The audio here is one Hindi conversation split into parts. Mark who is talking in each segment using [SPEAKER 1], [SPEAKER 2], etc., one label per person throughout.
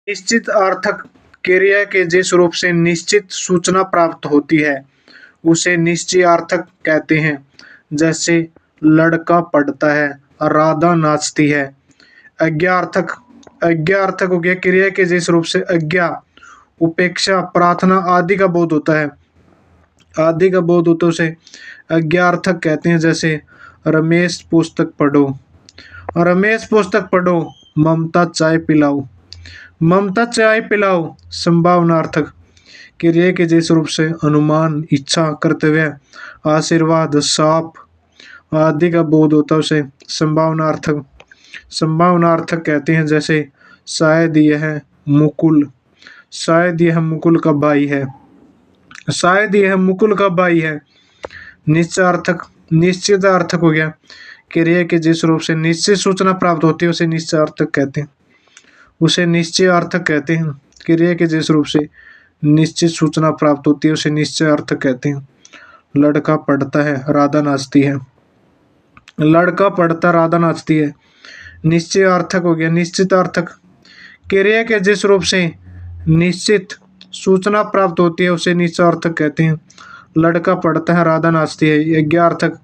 [SPEAKER 1] निश्चित अर्थक क्रिया के जिस रूप से निश्चित सूचना प्राप्त होती है उसे निश्चयार्थक कहते हैं। जैसे लड़का पढ़ता है, राधा नाचती है। अज्ञार्थक अज्ञार्थक हो गया क्रिया के जिस रूप से अज्ञा, उपेक्षा, प्रार्थना आदि का बोध होता है। आदि का बोध होते उसे अज्ञार्थक कहते हैं। जैसे रमेश पुस्तक पढ़ो, रमेश पुस्तक पढ़ो, ममता चाय पिलाओ। ममता चाय पिलाओ संभावनार्थक क्रिया के जिस रूप से अनुमान, इच्छा, कर्तव्य, आशीर्वाद, साप आदि का बोध होता है उसे संभावनार्थक कहते हैं। जैसे शायद यह मुकुल का भाई है, शायद यह मुकुल का भाई है। निश्चितार्थक हो गया क्रिया के जिस रूप से निश्चित सूचना प्राप्त होती है उसे निश्चयार्थक कहते हैं। क्रिया के जिस रूप से निश्चित सूचना प्राप्त होती है उसे निश्चयार्थक कहते हैं। लड़का पढ़ता है, राधा नाचती है। लड़का पढ़ता, राधा नाचती है निश्चयार्थक हो गया। निश्चितार्थक क्रिया के जिस रूप से निश्चित सूचना प्राप्त होती है उसे निश्चयार्थक कहते हैं। लड़का पढ़ता है, राधा नाचती है। अज्ञार्थक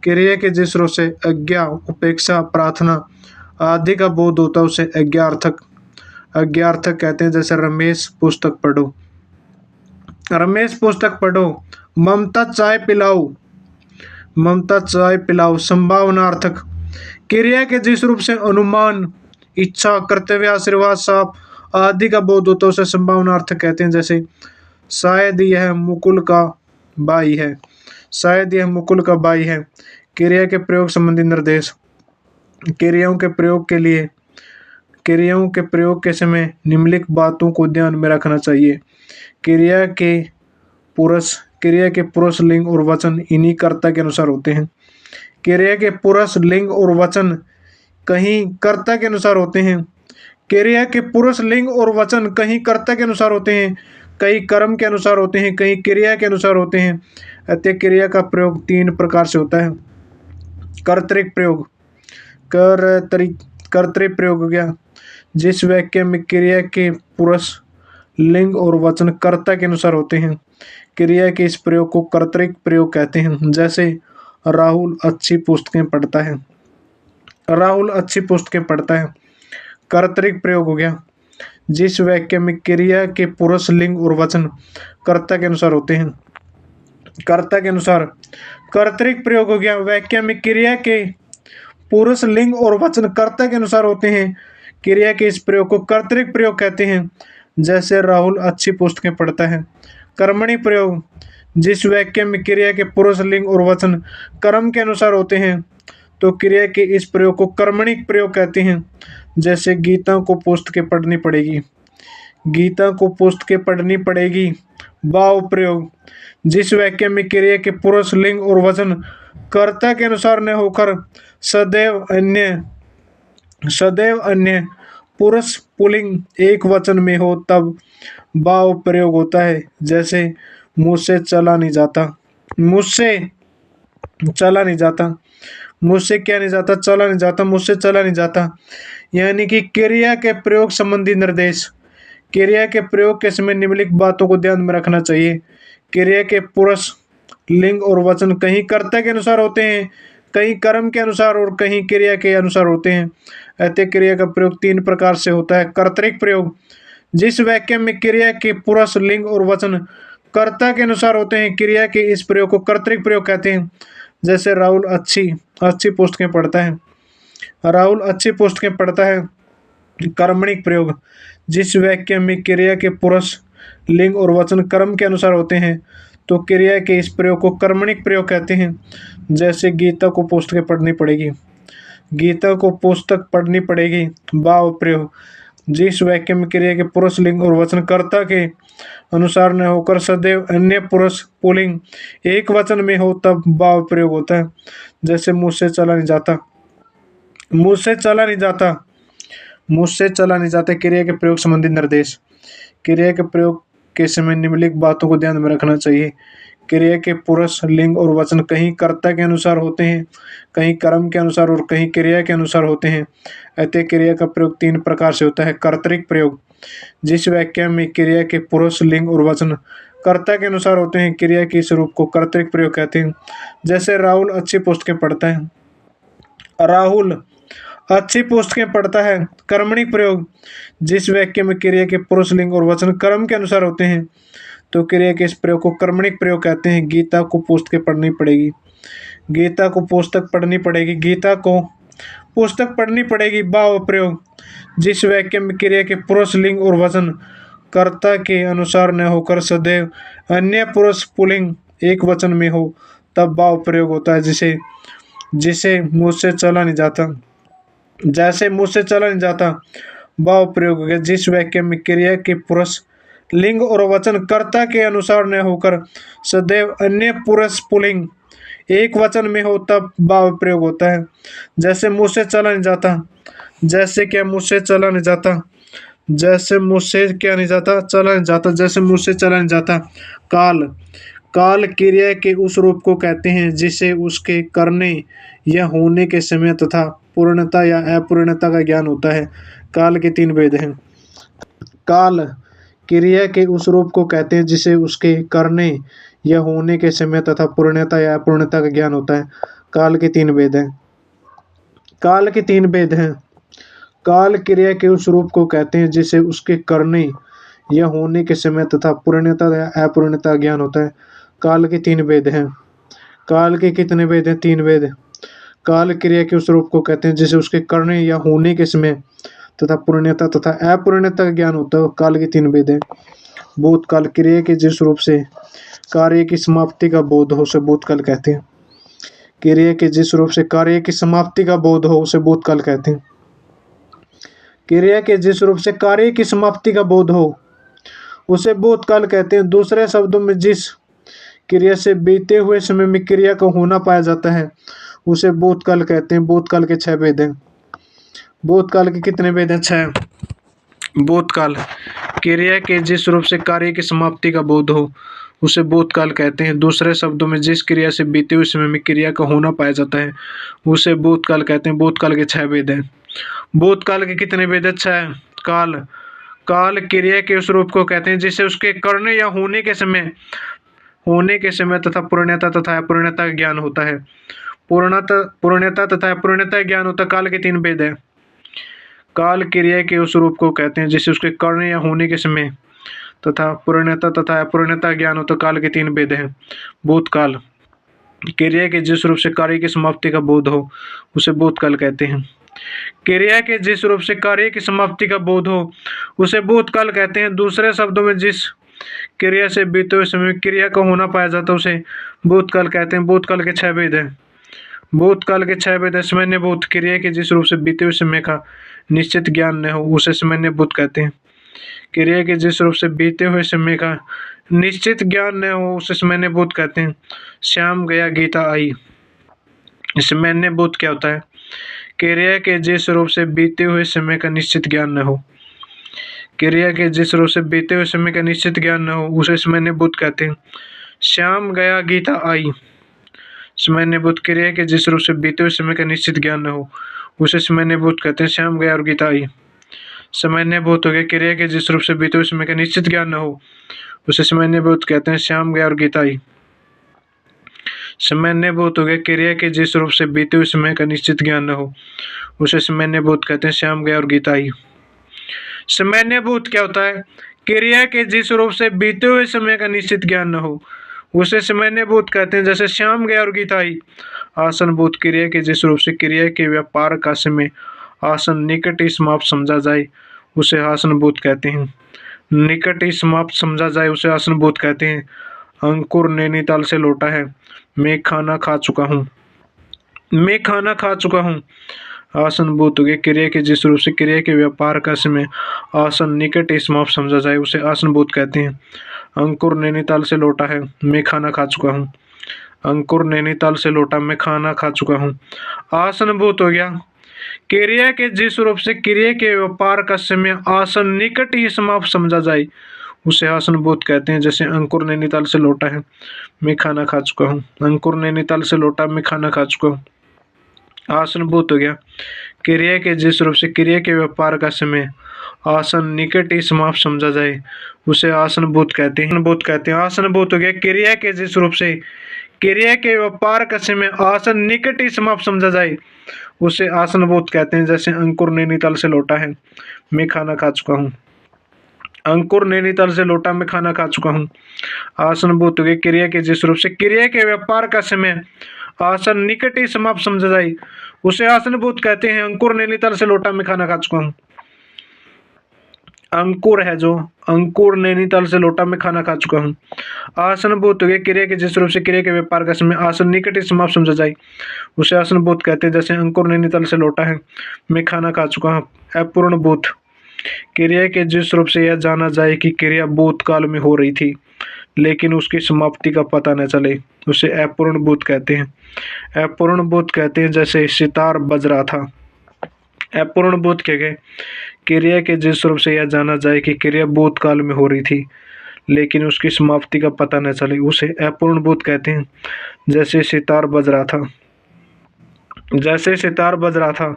[SPEAKER 1] क्रिया के जिस रूप से अज्ञा, उपेक्षा, प्रार्थना आदि का बोध होता है उसे अज्ञार्थक कहते हैं। जैसे रमेश पुस्तक पढ़ो, ममता चाय पिलाओ संभावनार्थक क्रिया के जिस रूप से अनुमान, इच्छा, कर्तव्य, आशीर्वाद, साप आदि का बोध होता है उसे संभावनार्थक कहते हैं। जैसे शायद यह मुकुल का भाई है, शायद यह मुकुल का भाई है। क्रिया के प्रयोग संबंधी निर्देश। क्रियाओं के प्रयोग के समय निम्नलिखित बातों को ध्यान में रखना चाहिए। क्रिया के पुरुष, लिंग और वचन इन्हीं कर्ता के अनुसार होते हैं। क्रिया के पुरुष, लिंग और वचन कहीं कर्ता के अनुसार होते हैं। क्रिया के पुरुष, लिंग और वचन कहीं कर्ता के अनुसार होते हैं, कई कर्म के अनुसार होते हैं, कई क्रिया के अनुसार होते हैं। अतः क्रिया का प्रयोग 3 प्रकार से होता है। कर्तृक प्रयोग हो गया जिस वाक्य में क्रिया के पुरुष, लिंग और वचन कर्ता के अनुसार होते हैं। क्रिया के इस प्रयोग को कर्तृक प्रयोग कहते हैं। जैसे राहुल अच्छी पुस्तकें पढ़ता है। कर्तृक प्रयोग हो गया जिस वाक्य में क्रिया के पुरुष, लिंग और वचन कर्ता के अनुसार होते हैं। कर्तृक प्रयोग हो गया वाक्य में क्रिया के पुरुष, लिंग और वचन कर्ता के अनुसार होते हैं। क्रिया के इस प्रयोग को कर्तृक प्रयोग कहते हैं। जैसे राहुल अच्छी पुस्तकें पढ़ता है। कर्मणि प्रयोग जिस वाक्य में क्रिया के पुरुष, लिंग और वचन कर्म के अनुसार होते हैं तो क्रिया के इस प्रयोग को कर्मणि प्रयोग कहते हैं। जैसे गीता को पुस्तकें पढ़नी पड़ेगी। भाव प्रयोग जिस वाक्य में क्रिया के पुरुष, लिंग और वचन कर्ता के अनुसार न होकर सदैव अन्य पुरुष पुल्लिंग एक वचन में हो तब भाव प्रयोग होता है। जैसे मुझसे चला नहीं जाता। यानी कि क्रिया के प्रयोग संबंधी निर्देश। क्रिया के प्रयोग के समय निम्नलिखित बातों को ध्यान में रखना चाहिए। क्रिया के पुरुष, लिंग और वचन कहीं कर्ता के अनुसार होते हैं, कहीं कर्म के अनुसार और कहीं क्रिया के अनुसार होते हैं। अतः क्रिया का प्रयोग 3 प्रकार से होता है। कर्तृक प्रयोग जिस वाक्य में क्रिया के पुरुष, लिंग और वचन कर्ता के अनुसार होते हैं, क्रिया के इस प्रयोग को कर्तृक प्रयोग कहते हैं। जैसे राहुल अच्छी पुस्तकें पढ़ता है। कर्मणिक प्रयोग जिस वाक्य में क्रिया के पुरुष, लिंग और वचन कर्म के अनुसार होते हैं तो क्रिया के इस प्रयोग को कर्मणिक प्रयोग कहते हैं। जैसे गीता को पुस्तक पढ़नी पड़ेगी। भाव प्रयोग जिस वाक्य में क्रिया के पुरुष, लिंग और वचन कर्ता के अनुसार न होकर सदैव अन्य पुरुष पुल्लिंग एक वचन में हो तब भाव प्रयोग होता है। जैसे मुझसे चला नहीं जाता। क्रिया के प्रयोग संबंधी निर्देश। क्रिया के प्रयोग के समय निम्नलिखित बातों को ध्यान में रखना चाहिए। क्रिया के पुरुष, लिंग और वचन कहीं कर्ता के अनुसार होते हैं, कहीं कर्म के अनुसार और कहीं क्रिया के अनुसार होते हैं। अतः क्रिया का प्रयोग 3 प्रकार से होता है। कर्तरिक प्रयोग, जिस वाक्य में क्रिया के पुरुष, लिंग और वचन कर्ता के अनुसार होते हैं, क्रिया के स्वरूप को कर्तरिक प्रयोग कहते हैं। जैसे राहुल अच्छी पुस्तकें पढ़ता है। राहुल अच्छी पुस्तकें पढ़ता है। कर्मणिक प्रयोग, जिस वाक्य में क्रिया के पुरुष, लिंग और वचन कर्म के अनुसार होते हैं, तो क्रिया के इस प्रयोग को कर्मणिक प्रयोग कहते हैं। गीता को पुस्तकें पढ़नी पड़ेगी। गीता को पुस्तक पढ़नी पड़ेगी। गीता को पुस्तक पढ़नी पड़ेगी। भाव प्रयोग, जिस वाक्य में क्रिया के पुरुष, लिंग और वचन कर्ता के अनुसार न होकर सदैव अन्य पुरुष पुल्लिंग एक वचन में हो, तब भाव प्रयोग होता है। जिसे मुझसे चला नहीं जाता, जैसे मुझसे चला नहीं जाता, भाव प्रयोग हो गया। जिस वाक्य में क्रिया के पुरुष, लिंग और वचन कर्ता के अनुसार न होकर सदैव अन्य पुरुष पुल्लिंग एक वचन में हो, तब भाव प्रयोग होता है। जैसे मुझसे चला नहीं जाता, जैसे क्या मुझसे चला नहीं जाता, जैसे मुझसे क्या नहीं जाता, चला नहीं जाता, जैसे मुझसे चला नहीं जाता। काल, काल क्रिया के उस रूप को कहते हैं जिसे उसके करने या होने के समय तथा पूर्णता या अपूर्णता का ज्ञान होता है। काल के 3 भेद हैं। काल क्रिया के उस रूप को कहते हैं जिसे उसके करने या होने के समय तथा पूर्णता या अपूर्णता का ज्ञान होता है। काल के 3 भेद हैं। काल के 3 भेद हैं। काल क्रिया के उस रूप को कहते हैं जिसे उसके करने या होने के समय तथा पूर्णता या अपूर्णता का ज्ञान होता है। काल के 3 भेद हैं। काल के कितने भेद हैं? 3 भेद। काल क्रिया के उस रूप को कहते हैं जिसे उसके करने या होने के समय तथा पूर्णता तथा अपूर्णता का ज्ञान होता है। काल के 3 भेद हैं। भूतकाल, क्रिया के जिस रूप से कार्य की समाप्ति का बोध हो उसे भूतकाल कहते हैं। क्रिया के जिस रूप से कार्य की समाप्ति का बोध हो उसे भूतकाल कहते हैं। क्रिया के जिस रूप से कार्य की समाप्ति का बोध हो उसे भूतकाल कहते हैं। दूसरे शब्दों में जिस क्रिया से बीते हुए समय में क्रिया का होना पाया जाता है उसे भूतकाल कहते हैं। भूतकाल के 6 भेद हैं। भूतकाल के कितने भेद हैं? 6। भूतकाल, क्रिया के जिस रूप से कार्य की समाप्ति का बोध हो उसे भूतकाल कहते हैं। दूसरे शब्दों में जिस क्रिया से बीते हुए समय में क्रिया का होना पाया जाता है उसे भूतकाल कहते हैं। भूतकाल के 6 भेद हैं। भूतकाल के कितने भेद हैं? 6। काल, काल क्रिया के उस रूप को कहते हैं जिसे उसके करने या होने के समय तथा पूर्णता तथा अपूर्णता का ज्ञान होता है। पूर्णता तथा अपूर्णता ज्ञान होता है। काल के 3 भेद हैं। काल क्रिया के उस रूप को कहते हैं जिसे उसके करने या होने के समय तथा पूर्णता तथा अपूर्णता ज्ञान होता है। काल के 3 भेद हैं। भूतकाल, क्रिया के जिस रूप से कार्य की समाप्ति का बोध हो उसे भूतकाल कहते हैं। क्रिया के जिस रूप से कार्य की समाप्ति का बोध हो उसे भूतकाल कहते हैं। दूसरे शब्दों में जिस क्रिया से बीते हुए समय क्रिया का होना पाया जाता है उसे भूतकाल कहते हैं। भूतकाल के 6 भेद हैं। भूतकाल के 6 भेद हैं। सामान्य भूत, क्रिया के जिस रूप से बीते हुए समय का निश्चित ज्ञान न हो उसे सामान्य भूत कहते हैं। क्रिया के जिस रूप से बीते हुए समय का निश्चित ज्ञान न हो उसे सामान्य भूत कहते हैं। श्याम गया, गीता आई। सामान्य भूत क्या होता है? क्रिया के जिस रूप से बीते हुए समय का निश्चित ज्ञान न हो, क्रिया के जिस रूप से बीते हुए समय का निश्चित ज्ञान न हो उसे सामान्य भूत कहते हैं। श्याम गया, गीता आई। सामान्य भूत, क्रिया के जिस रूप से बीते हुए समय का निश्चित ज्ञान न हो उसे सामान्य भूत कहते हैं। श्याम गया और गीता आई। सामान्य भूत हो गया, क्रिया के जिस रूप से बीते हुए समय का निश्चित ज्ञान न हो उसे सामान्य भूत कहते हैं। श्याम गया और गीता आई। सामान्य भूत हो गया, क्रिया के जिस रूप से बीते हुए समय का निश्चित ज्ञान न हो उसे सामान्य भूत कहते हैं। श्याम गया और गीता आई। सामान्य भूत क्या होता है? क्रिया के जिस रूप से बीते हुए समय का निश्चित ज्ञान न हो उसे सामान्य भूत कहते हैं। जैसे श्याम गया और गीता आई। आसन भूत, क्रिया के जिस रूप से क्रिया के व्यापार का समय आसन निकट ही समाप्त समझा जाए उसे आसन भूत कहते हैं। निकट ही समाप्त समझा जाए उसे आसन भूत कहते हैं। अंकुर नैनीताल से लौटा है, मैं खाना खा चुका हूँ। मैं खाना खा चुका हूँ। आसन भूत हो गए, क्रिया के जिस रूप से क्रिया के व्यापार का समय आसन निकट ही समाप्त समझा जाए उसे आसन भूत कहते हैं। अंकुर नैनीताल से लौटा है, मैं खाना खा चुका हूँ। अंकुर नैनीताल से लौटा, मैं खाना खा चुका हूँ। आसन भूत हो गया, क्रिया के जिस रूप से क्रिया के व्यापार का समय आसन निकट ही समाप्त समझा जाए उसे आसनभूत कहते हैं। जैसे अंकुर नैनीताल से लौटा है, मैं खाना खा चुका हूँ। अंकुर नैनीताल से लौटा, मैं खाना खा चुका हूँ। आसनभूत हो गया क्रिया के जिस रूप से क्रिया के व्यापार का समय आसन निकट ही समाप्त समझा जाए, उसे आसनभूत कहते हैं। आसनभूत कहते हैं। आसनभूत हो गया क्रिया के जिस रूप से क्रिया के व्यापार का समय आसन निकट ही समाप्त समझा जाए, उसे आसनभूत कहते हैं। जैसे अंकुर नैनीताल से लौटा है, मैं खाना खा चुका हूँ। अंकुर नैनीताल से लौटा, मैं खाना खा चुका हूँ। आसनभूत हो गया क्रिया के जिस रूप से क्रिया के व्यापार का समय आसन निकट ही समाप्त समझा जाए, उसे आसनभूत कहते हैं। अंकुर नैनीताल से लौटा, मैं खाना खा चुका हूँ। अंकुर है जो, अंकुर नैनीताल से लौटा, मैं खाना खा चुका हूँ। आसनभूत हो गया क्रिया के जिस रूप से क्रिया के व्यापार का समय आसन निकट ही समाप्त समझा जाए, उसे आसनभूत कहते हैं। जैसे अंकुर नैनीताल से लौटा है, मैं खाना खा चुका हूँ। अपूर्णभूत क्रिया के जिस रूप से यह जाना जाए कि क्रिया भूतकाल में हो रही थी लेकिन उसकी समाप्ति का पता न चले, उसे अपूर्णभूत कहते हैं। अपूर्णभूत कहते हैं। जैसे सितार बज रहा था। अपूर्णभूत क्या गए क्रिया के जिस रूप से यह जाना जाए कि क्रिया भूतकाल में हो रही थी लेकिन उसकी समाप्ति का पता न चले, उसे अपूर्णभूत कहते हैं। जैसे सितार बज रहा था। जैसे सितार बज रहा था।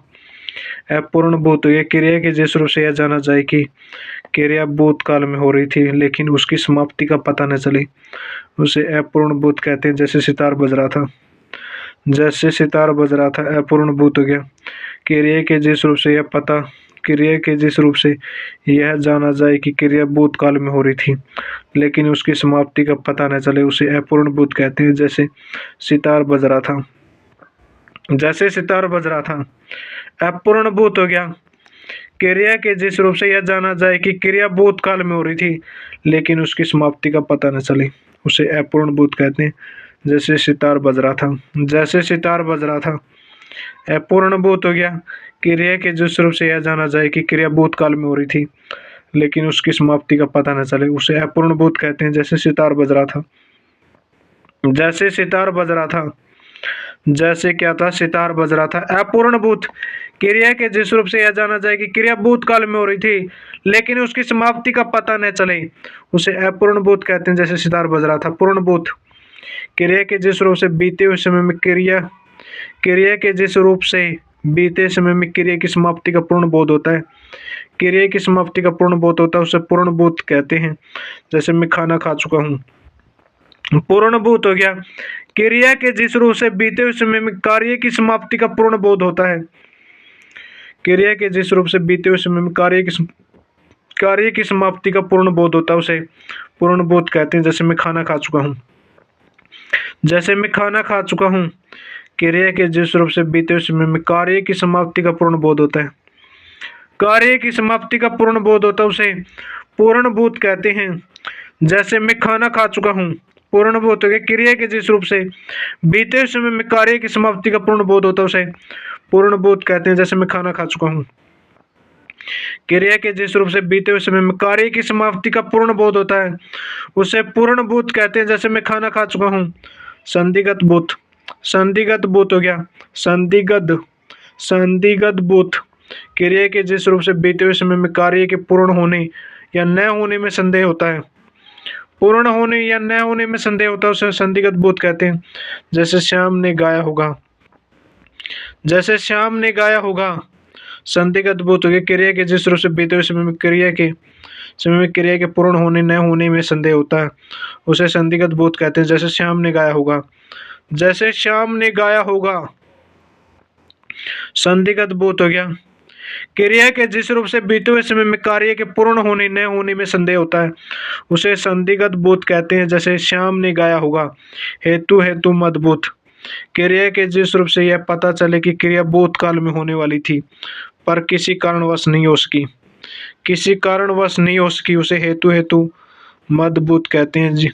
[SPEAKER 1] अपूर्णभूत ये क्रिया के जिस रूप से यह जाना जाए कि क्रिया भूतकाल में हो रही थी लेकिन उसकी समाप्ति का पता न चले, उसे अपूर्णभूत कहते हैं। जैसे सितार बज रहा था। जैसे सितार बज रहा था, अपूर्णभूत हो गया क्रिया के जिस रूप से यह पता क्रिया के जिस रूप से यह जाना जाए कि क्रिया भूतकाल में हो रही थी लेकिन उसकी समाप्ति का पता न चले, उसे अपूर्णभूत कहते हैं। जैसे सितार बज रहा था। जैसे सितार बज रहा था। अपूर्णभूत हो गया क्रिया के जिस रूप से यह जाना जाए कि क्रिया भूतकाल में हो रही थी लेकिन उसकी समाप्ति का पता न चले, उसे अपूर्णभूत कहते हैं। जैसे सितार बज रहा था। जैसे सितार बज रहा था। अपूर्णभूत हो गया क्रिया के जिस रूप से यह जाना जाए कि क्रिया भूतकाल में हो रही थी लेकिन उसकी समाप्ति का पता न चले, उसे अपूर्णभूत कहते हैं। जैसे सितार बज रहा था। जैसे सितार बज रहा था। जैसे क्या था, सितार बज रहा था। अपूर्णभूत क्रिया के जिस रूप से यह जाना जाए कि क्रिया भूतकाल में हो रही थी लेकिन उसकी समाप्ति का पता न चले, उसे अपूर्णभूत कहते हैं। जैसे सितार बज रहा था। पूर्णभूत क्रिया के जिस रूप से बीते हुए समय में क्रिया के जिस रूप से बीते समय में क्रिया की समाप्ति का पूर्ण बोध होता है। क्रिया की समाप्ति का पूर्ण बोध होता है, उसे पूर्णभूत कहते हैं। जैसे मैं खाना खा चुका हूँ। पूर्णभूत हो गया क्रिया के जिस रूप से बीते हुए समय में कार्य की समाप्ति का पूर्ण बोध होता है। क्रिया के जिस रूप से बीते हुए समय में कार्य की समाप्ति का पूर्ण बोध होता है, उसे पूर्णभूत कहते हैं। जैसे मैं खाना खा चुका हूँ। जैसे मैं खाना खा चुका हूँ क्रिया के जिस रूप से बीते हुए समय में कार्य की समाप्ति का पूर्ण बोध होता है। कार्य की समाप्ति का पूर्ण बोध होता है, उसे पूर्णभूत कहते हैं। जैसे मैं खाना खा चुका हूँ। पूर्णभूत हो गया क्रिया के जिस रूप से बीते हुए समय में कार्य की समाप्ति का पूर्ण बोध होता है, उसे पूर्णभूत कहते हैं। जैसे मैं खाना खा चुका हूँ। क्रिया के जिस रूप से बीते हुए समय में कार्य की समाप्ति का पूर्ण बोध होता है, उसे पूर्णभूत कहते हैं। जैसे मैं खाना खा चुका हूँ। संदिग्ध भूत। संदिग्ध भूत हो गया संदिग्ध भूत क्रिया के जिस रूप से बीते हुए समय में कार्य के पूर्ण होने या न होने में संदेह होता है। पूर्ण होने या न होने में संदेह होता है, उसे संदिग्ध भूत कहते हैं। जैसे श्याम ने गाया होगा। जैसे श्याम ने गाया होगा। संदिग्ध भूत हो गया क्रिया के जिस रूप से बीते हुए समय में क्रिया के पूर्ण होने न होने में संदेह होता है, उसे संदिग्ध भूत कहते हैं। जैसे श्याम ने गाया होगा। जैसे श्याम ने गाया होगा। संदिग्ध भूत हो गया क्रिया के जिस रूप से बीते हुए समय में कार्य के पूर्ण होने न होने में संदेह होता है, उसे संदिग्ध भूत कहते हैं। जैसे श्याम ने गाया होगा। हेतु मदभूत क्रिया के जिस रूप से यह पता चले कि क्रिया भूतकाल में होने वाली थी पर किसी कारणवश नहीं हो सकी। किसी कारणवश नहीं हो सकी, उसे हेतु मदभूत कहते हैं।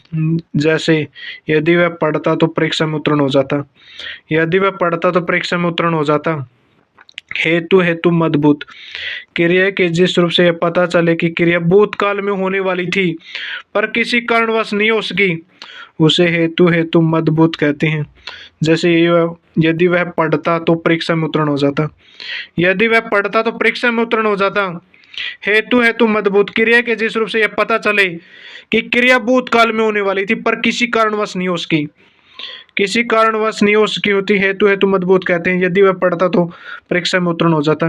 [SPEAKER 1] जैसे यदि वह पढ़ता तो परीक्षा में उत्तीर्ण हो जाता। यदि वह पढ़ता तो परीक्षा में उत्तीर्ण हो जाता। हेतु मदभूत क्रिया के जिस रूप से यह पता चले कि क्रिया भूतकाल में होने वाली थी पर किसी कारणवश नहीं हो सकी, उसे हेतु मदभूत कहते हैं। जैसे यदि वह पढ़ता तो परीक्षा में उत्तीर्ण हो जाता। यदि वह पढ़ता तो परीक्षा में उत्तीर्ण हो जाता। हेतु हेतु मजबूत, क्रिया के जिस रूप से यह पता चले कि क्रिया भूतकाल में होने वाली थी पर किसी कारणवश नहीं हो उसकी, किसी कारणवश नहीं हो उसकी होती, हेतु हेतु मजबूत कहते हैं। यदि वह पढ़ता तो परीक्षा में उत्तीर्ण हो जाता।